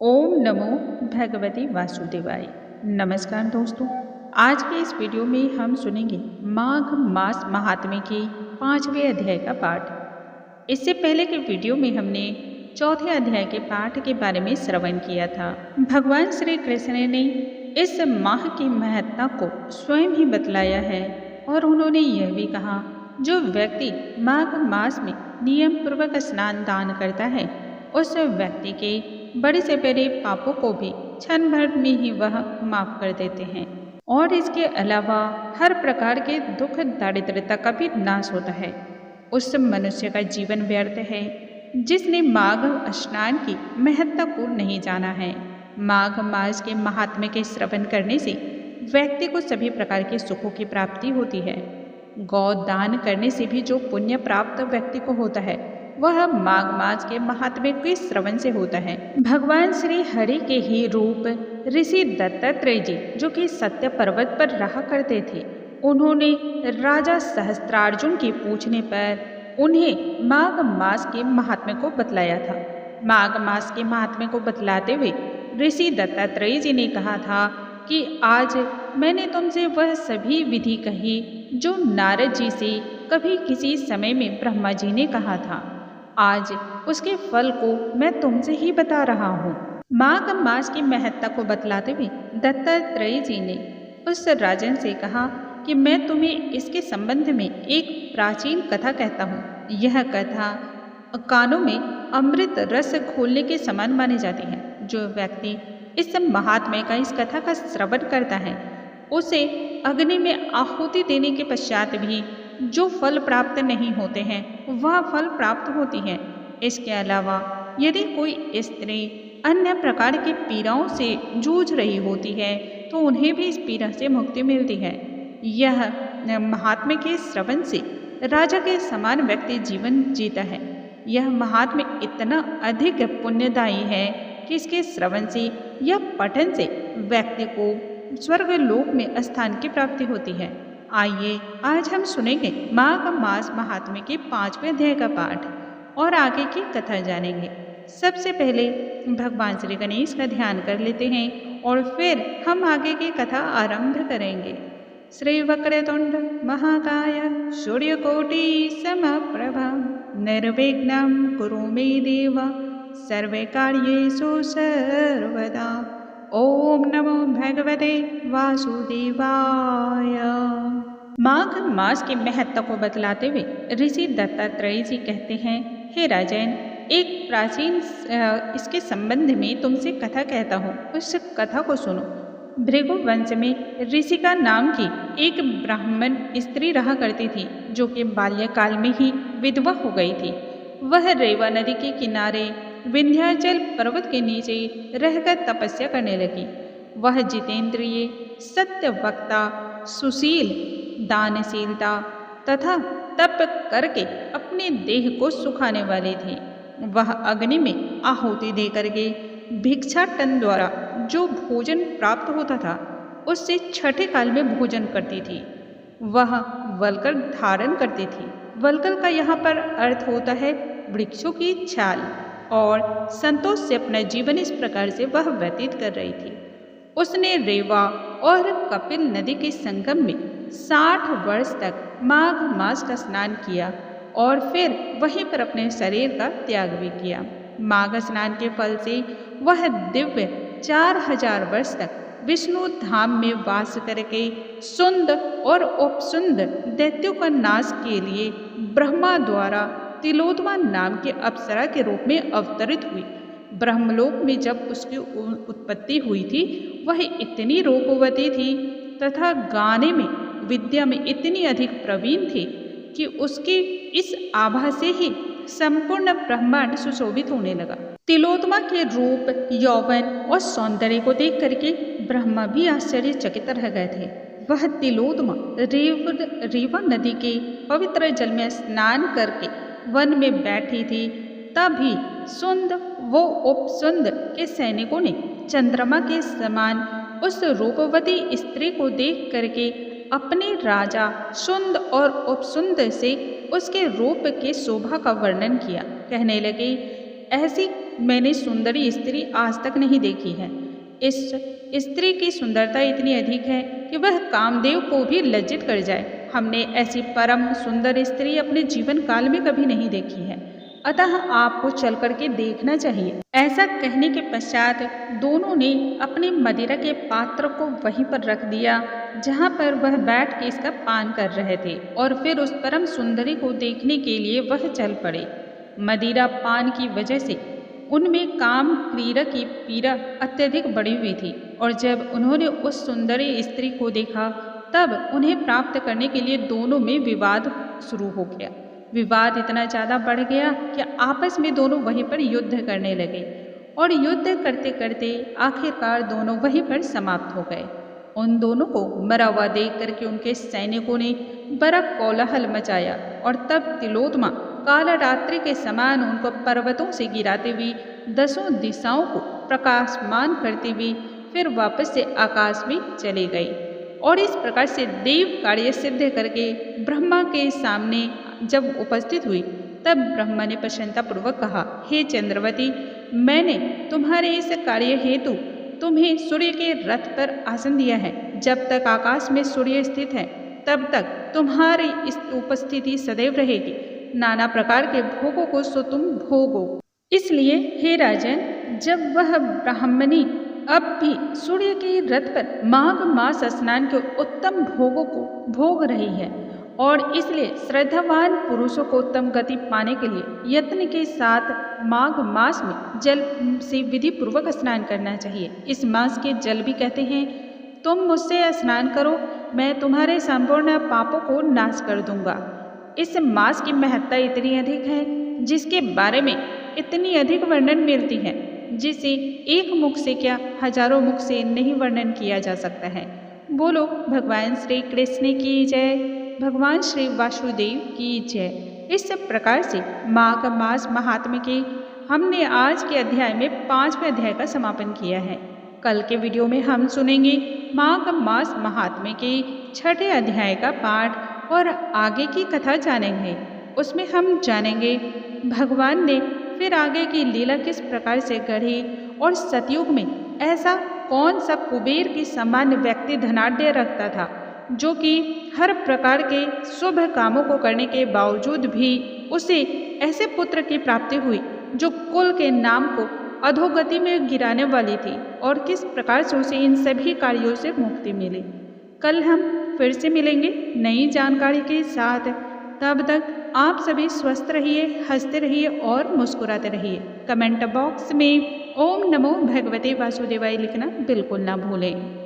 ओम नमो भगवती वासुदेवाय। नमस्कार दोस्तों, आज के इस वीडियो में हम सुनेंगे माघ मास महात्म्य के 5वें अध्याय का पाठ। इससे पहले के वीडियो में हमने चौथे अध्याय के पाठ के बारे में श्रवण किया था। भगवान श्री कृष्ण ने इस माह की महत्ता को स्वयं ही बतलाया है और उन्होंने यह भी कहा, जो व्यक्ति माघ मास में नियम पूर्वक स्नान दान करता है उस व्यक्ति के बड़े से बड़े पापों को भी क्षण भर में ही वह माफ कर देते हैं और इसके अलावा हर प्रकार के दुख दारिद्रता का भी नाश होता है। उस मनुष्य का जीवन व्यर्थ है जिसने माघ स्नान की महत्ता को नहीं जाना है। माघ मास के महात्म्य के श्रवण करने से व्यक्ति को सभी प्रकार के सुखों की प्राप्ति होती है। गौ दान करने से भी जो पुण्य प्राप्त व्यक्ति को होता है वह माघ मास के महात्म्य के श्रवण से होता है। भगवान श्री हरि के ही रूप ऋषि दत्तात्रेय जी, जो कि सत्य पर्वत पर रहा करते थे, उन्होंने राजा सहस्त्रार्जुन के पूछने पर उन्हें माघ मास के महात्म्य को बतलाया था। माघ मास के महात्म्य को बतलाते हुए ऋषि दत्तात्रेय जी ने कहा था कि आज मैंने तुमसे वह सभी विधि कही जो नारद जी से कभी किसी समय में ब्रह्मा जी ने कहा था। आज उसके फल को मैं तुमसे ही बता रहा हूँ। माघ मास की महत्ता को बतलाते हुए दत्तात्रेय जी ने उस राजन से कहा कि मैं तुम्हें इसके संबंध में एक प्राचीन कथा कहता हूँ। यह कथा कानों में अमृत रस घोलने के समान मानी जाती है। जो व्यक्ति इस महात्म्य का इस कथा का श्रवण करता है उसे अग्नि में आहुति देने के पश्चात भी जो फल प्राप्त नहीं होते हैं वह फल प्राप्त होती है। इसके अलावा यदि कोई स्त्री अन्य प्रकार की पीड़ाओं से जूझ रही होती है तो उन्हें भी इस पीड़ा से मुक्ति मिलती है। यह महात्म्य के श्रवण से राजा के समान व्यक्ति जीवन जीता है। यह महात्म्य इतना अधिक पुण्यदायी है कि इसके श्रवण से या पठन से व्यक्ति को स्वर्ग लोक में स्थान की प्राप्ति होती है। आइए आज हम सुनेंगे माघ मास महात्म्य के 5वें अध्याय का पाठ और आगे की कथा जानेंगे। सबसे पहले भगवान श्री गणेश का ध्यान कर लेते हैं और फिर हम आगे की कथा आरंभ करेंगे। श्री वक्रतुंड महाकाय सूर्यकोटि समप्रभा निर्विघ्नं कुरु मे देव सर्वे कार्येषु सर्वदा। ओम नमो भगवते वासुदेवाय। माघ मास की महत्ता को बतलाते हुए ऋषि दत्तात्रेय जी कहते हैं, हे राजन, एक प्राचीन इसके संबंध में तुमसे कथा कहता हूँ, उस कथा को सुनो। भृगु वंश में ऋषिका नाम की एक ब्राह्मण स्त्री रहा करती थी जो कि बाल्यकाल में ही विधवा हो गई थी। वह रेवा नदी के किनारे विंध्याचल पर्वत के नीचे रहकर तपस्या करने लगी। वह जितेंद्रिय, सत्यवक्ता, सुशील, दानशीलता तथा तप करके अपने देह को सुखाने वाली थी। वह अग्नि में आहुति दे करके भिक्षाटन द्वारा जो भोजन प्राप्त होता था उससे छठे काल में भोजन करती थी। वह वलकल धारण करती थी। वलकल का यहाँ पर अर्थ होता है वृक्षों की छाल, और संतोष से अपना जीवन इस प्रकार से वह व्यतीत कर रही थी। उसने रेवा और कपिल नदी के संगम में 60 वर्ष तक माघ मास का स्नान किया और फिर वहीं पर अपने शरीर का त्याग भी किया। माघ स्नान के फल से वह दिव्य 4000 वर्ष तक विष्णु धाम में वास करके सुंद और उपसुंद दैत्यों का नाश के लिए ब्रह्मा द्वारा तिलोत्तमा नाम के अप्सरा के रूप में अवतरित हुई। ब्रह्मलोक में जब उसकी उत्पत्ति हुई थी वह इतनी रूपवती थी तथा गाने में, विद्या में इतनी अधिक प्रवीण थी कि उसकी इस आभा से ही संपूर्ण ब्रह्मांड सुशोभित होने लगा। तिलोत्तमा के रूप, यौवन और सौंदर्य को देख करके ब्रह्मा भी आश्चर्यचकित रह गए थे। वह तिलोत्तमा रीवा नदी के पवित्र जल में स्नान करके वन में बैठी थी। तभी सुंद व उपसुंद के सैनिकों ने चंद्रमा के समान उस रूपवती स्त्री को देख करके अपने राजा सुंद और उपसुंद से उसके रूप के शोभा का वर्णन किया। कहने लगे, ऐसी मैंने सुंदरी स्त्री आज तक नहीं देखी है। इस स्त्री की सुंदरता इतनी अधिक है कि वह कामदेव को भी लज्जित कर जाए। हमने ऐसी परम सुंदर स्त्री अपने जीवन काल में कभी नहीं देखी है, अतः आपको चल करके देखना चाहिए। ऐसा कहने के पश्चात दोनों ने अपने मदिरा के पात्र को वहीं पर रख दिया जहाँ पर वह बैठ के इसका पान कर रहे थे, और फिर उस परम सुंदरी को देखने के लिए वह चल पड़े। मदिरा पान की वजह से उनमें काम क्रीड़ा की पीड़ा अत्यधिक बढ़ी हुई थी, और जब उन्होंने उस सुंदरी स्त्री को देखा तब उन्हें प्राप्त करने के लिए दोनों में विवाद शुरू हो गया। विवाद इतना ज़्यादा बढ़ गया कि आपस में दोनों वहीं पर युद्ध करने लगे, और युद्ध करते करते आखिरकार दोनों वहीं पर समाप्त हो गए। उन दोनों को मरा हुआ देख करके उनके सैनिकों ने बड़ा कोलाहल मचाया, और तब तिलोत्तमा कालरात्रि के समान उनको पर्वतों से गिराते हुए 10 दिशाओं को प्रकाशमान करती हुई फिर वापस से आकाश में चली गई, और इस प्रकार से देव कार्य सिद्ध करके ब्रह्मा के सामने जब उपस्थित हुई तब ब्रह्मा ने प्रसन्नतापूर्वक कहा, हे चंद्रवती, मैंने तुम्हारे इस कार्य हेतु तुम्हें सूर्य के रथ पर आसन दिया है। जब तक आकाश में सूर्य स्थित है तब तक तुम्हारी इस उपस्थिति सदैव रहेगी। नाना प्रकार के भोगों को सो तुम भोगो। इसलिए हे राजन, जब वह ब्राह्मणी अब भी सूर्य के रथ पर माघ मास स्नान के उत्तम भोगों को भोग रही है, और इसलिए श्रद्धावान पुरुषों को उत्तम गति पाने के लिए यत्न के साथ माघ मास में जल से विधि पूर्वक स्नान करना चाहिए। इस मास के जल भी कहते हैं, तुम मुझसे स्नान करो, मैं तुम्हारे संपूर्ण पापों को नाश कर दूंगा। इस मास की महत्ता इतनी अधिक है, जिसके बारे में इतनी अधिक वर्णन मिलती है, जिसे एक मुख से क्या हजारों मुख से नहीं वर्णन किया जा सकता है। बोलो भगवान श्री कृष्ण की जय, भगवान श्री वासुदेव की जय। इस प्रकार से माघ मास महात्म्य के हमने आज के अध्याय में 5वें अध्याय का समापन किया है। कल के वीडियो में हम सुनेंगे माघ मास महात्म्य के 6ठे अध्याय का पाठ और आगे की कथा जानेंगे। उसमें हम जानेंगे भगवान ने फिर आगे की लीला किस प्रकार से गढ़ी, और सतयुग में ऐसा कौन सा कुबेर की समान व्यक्ति धनाढ्य रखता था, जो कि हर प्रकार के शुभ कामों को करने के बावजूद भी उसे ऐसे पुत्र की प्राप्ति हुई जो कुल के नाम को अधोगति में गिराने वाली थी, और किस प्रकार से उसे इन सभी कार्यों से मुक्ति मिली। कल हम फिर से मिलेंगे नई जानकारी के साथ। तब तक आप सभी स्वस्थ रहिए, हंसते रहिए और मुस्कुराते रहिए। कमेंट बॉक्स में ओम नमो भगवते वासुदेवाय लिखना बिल्कुल ना भूलें।